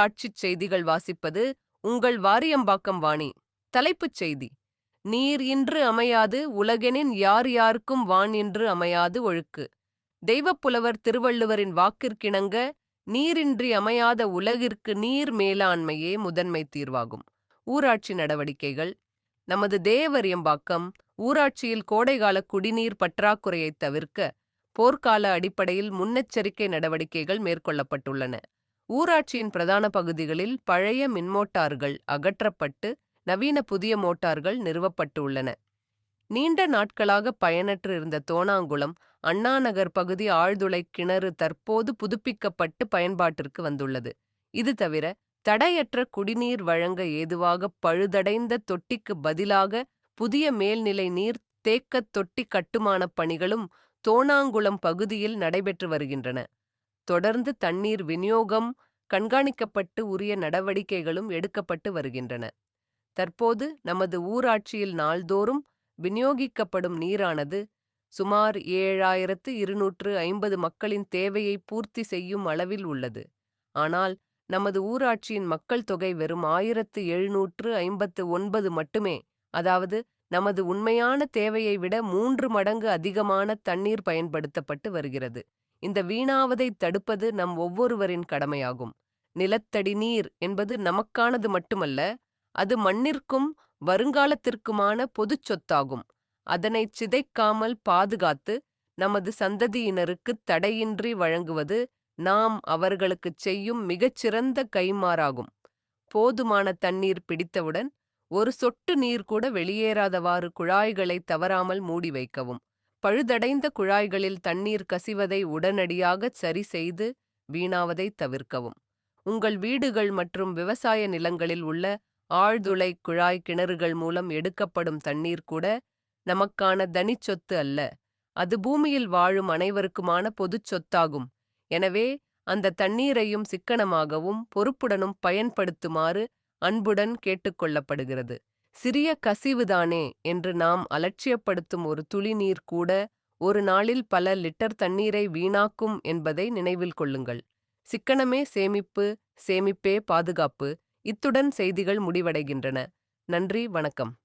ஊராட்சிச் செய்திகள் வாசிப்பது உங்கள் வாரியம்பாக்கம் வாணி. தலைப்புச் செய்தி: நீர் இன்று அமையாது உலகெனின் யார் யாருக்கும் வான் இன்று அமையாது ஒழுக்கு. தெய்வப்புலவர் திருவள்ளுவரின் வாக்கிற்கிணங்க, நீரின்றி அமையாத உலகிற்கு நீர் மேலாண்மையே முதன்மை தீர்வாகும். ஊராட்சி நடவடிக்கைகள்: நமது தேவரியம்பாக்கம் ஊராட்சியில் கோடைகால குடிநீர் பற்றாக்குறையை தவிர்க்க போர்க்கால அடிப்படையில் முன்னெச்சரிக்கை நடவடிக்கைகள் மேற்கொள்ளப்பட்டுள்ளன. ஊராட்சியின் பிரதான பகுதிகளில் பழைய மின்மோட்டார்கள் அகற்றப்பட்டு நவீன புதிய மோட்டார்கள் நிறுவப்பட்டுள்ளன. நீண்ட நாட்களாக பயனற்று இருந்த தோணாங்குளம் அண்ணாநகர் பகுதி ஆழ்துளை கிணறு தற்போது புதுப்பிக்கப்பட்டு பயன்பாட்டிற்கு வந்துள்ளது. இது தவிர தடையற்ற குடிநீர் வழங்க ஏதுவாக பழுதடைந்த தொட்டிக்கு பதிலாக புதிய மேல்நிலை நீர் தேக்க தொட்டி கட்டுமான பணிகளும் தோணாங்குளம் பகுதியில் நடைபெற்று வருகின்றன. தொடர்ந்து தண்ணீர் விநியோகம் கண்காணிக்கப்பட்டு உரிய நடவடிக்கைகளும் எடுக்கப்பட்டு வருகின்றன. தற்போது நமது ஊராட்சியில் நாள்தோறும் விநியோகிக்கப்படும் நீரானது சுமார் 7250 மக்களின் தேவையை பூர்த்தி செய்யும் அளவில் உள்ளது. ஆனால் நமது ஊராட்சியின் மக்கள் தொகை வெறும் 1759 மட்டுமே. அதாவது நமது உண்மையான தேவையை விட 3 மடங்கு அதிகமான தண்ணீர் பயன்படுத்தப்பட்டு வருகிறது. இந்த வீணாவதை தடுப்பது நம் ஒவ்வொருவரின் கடமையாகும். நிலத்தடி நீர் என்பது நமக்கானது மட்டுமல்ல, அது மண்ணிற்கும் வருங்காலத்திற்குமான பொதுச் சொத்தாகும். அதனை சிதைக்காமல் பாதுகாத்து நமது சந்ததியினருக்கு தடையின்றி வழங்குவது நாம் அவர்களுக்குச் செய்யும் மிகச்சிறந்த கைமாறாகும். போதுமான தண்ணீர் பிடித்தவுடன் ஒரு சொட்டு நீர் கூட வெளியேறாதவாறு குழாய்களை தவறாமல் மூடி வைக்கவும். பழுதடைந்த குழாய்களில் தண்ணீர் கசிவதை உடனடியாக சரி செய்து வீணாவதை தவிர்க்கவும். உங்கள் வீடுகள் மற்றும் விவசாய நிலங்களில் உள்ள ஆழ்துளை குழாய் கிணறுகள் மூலம் எடுக்கப்படும் தண்ணீர் கூட நமக்கான தனிச்சொத்து அல்ல. அது பூமியில் வாழும் அனைவருக்குமான பொதுச் சொத்தாகும். எனவே அந்த தண்ணீரையும் சிக்கனமாகவும் பொறுப்புடனும் பயன்படுத்துமாறு அன்புடன் கேட்டுக்கொள்ளப்படுகிறது. சிறிய கசிவுதானே என்று நாம் அலட்சியப்படுத்தும் ஒரு துளி நீர் கூட ஒரு நாளில் பல லிட்டர் தண்ணீரை வீணாக்கும் என்பதை நினைவில் கொள்ளுங்கள். சிக்கனமே சேமிப்பு, சேமிப்பே பாதுகாப்பு. இத்துடன் செய்திகள் முடிவடைகின்றன. நன்றி, வணக்கம்.